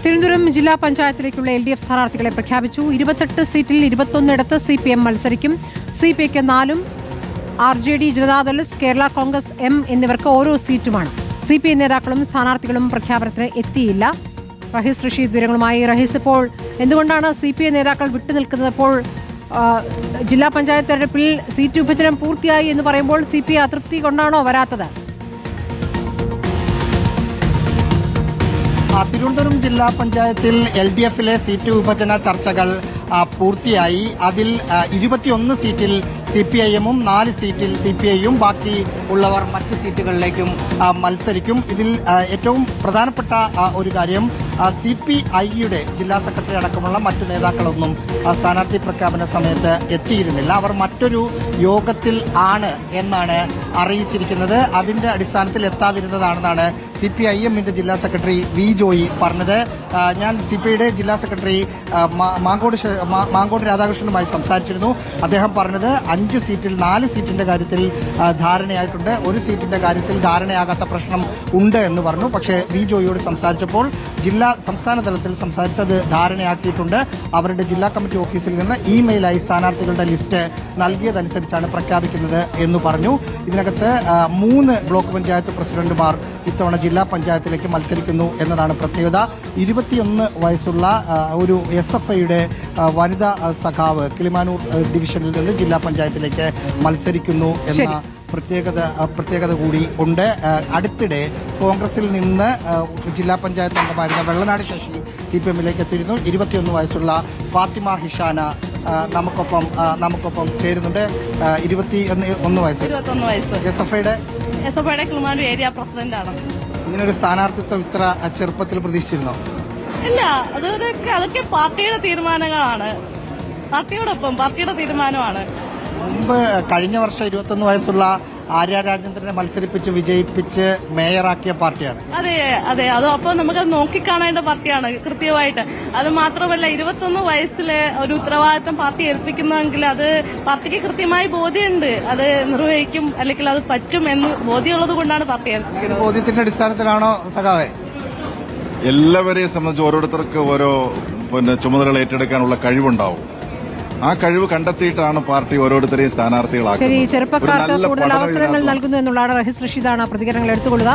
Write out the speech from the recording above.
തിരുവനന്തപുരം ജില്ലാ പഞ്ചായത്തിലേക്കുള്ള LDF സ്ഥാനാർത്ഥികളെ പ്രഖ്യാപിച്ചു. 28 സീറ്റിൽ 21 CPM മത്സരിക്കും. CPIക്ക് 4, RJD, ജനതാദൾ, കേരള കോൺഗ്രസ് M എന്നിവർക്ക് ഓരോ സീറ്റുമാണ്. CPI നേതാക്കളും സ്ഥാനാർത്ഥികളും പ്രഖ്യാപനത്തിന് എത്തിയില്ല. റഹീസ് റഷീദ് വിവരങ്ങളുമായി. റഹീസ്, ഇപ്പോൾ എന്തുകൊണ്ടാണ് CPI നേതാക്കൾ വിട്ടുനിൽക്കുന്നത്? ഇപ്പോൾ ജില്ലാ പഞ്ചായത്ത് തെരഞ്ഞെടുപ്പിൽ സീറ്റ് വിഭജനം പൂർത്തിയായി എന്ന് പറയുമ്പോൾ CPI അതൃപ്തി കൊണ്ടാണോ വരാത്തത്? തിരുവനന്തപുരം ജില്ലാ പഞ്ചായത്തിൽ LDFിലെ സീറ്റ് വിഭജന ചർച്ചകൾ പൂർത്തിയായി. അതിൽ 21 സീറ്റിൽ CPIഎമ്മും 4 സീറ്റിൽ CPIയും ബാക്കി ഉള്ളവർ മറ്റ് സീറ്റുകളിലേക്കും മത്സരിക്കും. ഇതിൽ ഏറ്റവും പ്രധാനപ്പെട്ട ഒരു കാര്യം CPIയുടെ ജില്ലാ സെക്രട്ടറി അടക്കമുള്ള മറ്റു നേതാക്കളൊന്നും സ്ഥാനാർത്ഥി പ്രഖ്യാപന സമയത്ത് എത്തിയിരുന്നില്ല. അവർ മറ്റൊരു യോഗത്തിൽ ആണ് എന്നാണ് അറിയിച്ചിരിക്കുന്നത്. അതിന്റെ അടിസ്ഥാനത്തിൽ എത്താതിരുന്നതാണെന്നാണ് CPIഎമ്മിന്റെ ജില്ലാ സെക്രട്ടറി വി ജോയി പറഞ്ഞത്. ഞാൻ CPIയുടെ ജില്ലാ സെക്രട്ടറി മാങ്കോട് രാധാകൃഷ്ണനുമായി സംസാരിച്ചിരുന്നു. അദ്ദേഹം പറഞ്ഞത് 5 സീറ്റിൽ 4 സീറ്റിന്റെ കാര്യത്തിൽ ധാരണയായിട്ടുണ്ട്, 1 സീറ്റിന്റെ കാര്യത്തിൽ ധാരണയാകാത്ത പ്രശ്നം ഉണ്ട് എന്ന് പറഞ്ഞു. പക്ഷേ വി ജോയിയോട് സംസാരിച്ചപ്പോൾ സംസ്ഥാന തലത്തിൽ സംസാരിച്ചത് ധാരണയാക്കിയിട്ടുണ്ട്. അവരുടെ ജില്ലാ കമ്മിറ്റി ഓഫീസിൽ നിന്ന് ഇമെയിലായി സ്ഥാനാർത്ഥികളുടെ ലിസ്റ്റ് നൽകിയതനുസരിച്ചാണ് പ്രഖ്യാപിക്കുന്നത് എന്ന് പറഞ്ഞു. ഇതിനകത്ത് 3 ബ്ലോക്ക് പഞ്ചായത്ത് പ്രസിഡന്റുമാർ ഇത്തവണ ജില്ലാ പഞ്ചായത്തിലേക്ക് മത്സരിക്കുന്നു എന്നതാണ് പ്രത്യേകത. 21 വയസ്സുള്ള ഒരു SFIയുടെ വനിതാ സഖാവ് കിളിമാനൂർ ഡിവിഷനിൽ നിന്ന് ജില്ലാ പഞ്ചായത്തിലേക്ക് മത്സരിക്കുന്നു എന്ന പ്രത്യേകത കൂടി ഉണ്ട്. അടുത്തിടെ കോൺഗ്രസിൽ നിന്ന് ജില്ലാ പഞ്ചായത്ത് അംഗമായിരുന്ന വെള്ളനാട് ശശി CPMലേക്ക് എത്തിയിരുന്നു. 21 വയസ്സുള്ള ഫാത്തിമ ഹിഷാന നമുക്കൊപ്പം ചേരുന്നുണ്ട്. 21 വയസ്സ്. SFIയുടെ കിളിമാനൂർ ഏരിയ പ്രസിഡന്റാണ്. ഇങ്ങനൊരു സ്ഥാനാർത്ഥിത്വം ഇത്ര ചെറുപ്പത്തിൽ പ്രതീക്ഷിച്ചിരുന്നോ? ഇല്ല, അതൊക്കെ പാർട്ടിയുടെ തീരുമാനങ്ങളാണ്. പാർട്ടിയുടെ തീരുമാനമാണ്. മുമ്പ് കഴിഞ്ഞ വർഷം 21 വയസ്സുള്ള ആര്യ രാജേന്ദ്രനെ മത്സരിപ്പിച്ച് വിജയിപ്പിച്ച് മേയറാക്കിയ പാർട്ടിയാണ്. അതെ അത് അപ്പോൾ നമുക്ക് നോക്കിക്കാണേണ്ട പാർട്ടിയാണ് കൃത്യമായിട്ട്. അത് മാത്രമല്ല, 21 വയസ്സിലെ ഒരു ഉത്തരവാദിത്തം പാർട്ടി ഏൽപ്പിക്കുന്നെങ്കിൽ അത് പാർട്ടിക്ക് കൃത്യമായി ബോധ്യമുണ്ട്. അത് നിർവഹിക്കും, അല്ലെങ്കിൽ അത് പറ്റും എന്ന് ബോധ്യമുള്ളത് കൊണ്ടാണ് പാർട്ടി ഏൽപ്പിക്കുന്നത്. ബോധ്യത്തിന്റെ അടിസ്ഥാനത്തിലാണോ സഖാവേ? എല്ലാവരെയും സംബന്ധിച്ച് ഓരോരുത്തർക്ക് ഓരോ ചുമതലകൾ ഏറ്റെടുക്കാനുള്ള കഴിവുണ്ടാവും. ആ കഴിവ് കണ്ടെത്തിയിട്ടാണ് പാർട്ടി ഓരോരുത്തരെയും സ്ഥാനാർത്ഥികളാക്കുന്നത്. ശരി, ചെറുപ്പക്കാർക്ക് കൂടുതൽ അവസരങ്ങൾ നൽകുന്നു എന്നുള്ളതാണ്. റഹീസ് റഷീദാണ് പ്രതികരണങ്ങൾ എടുത്തുകൊള്ളുക.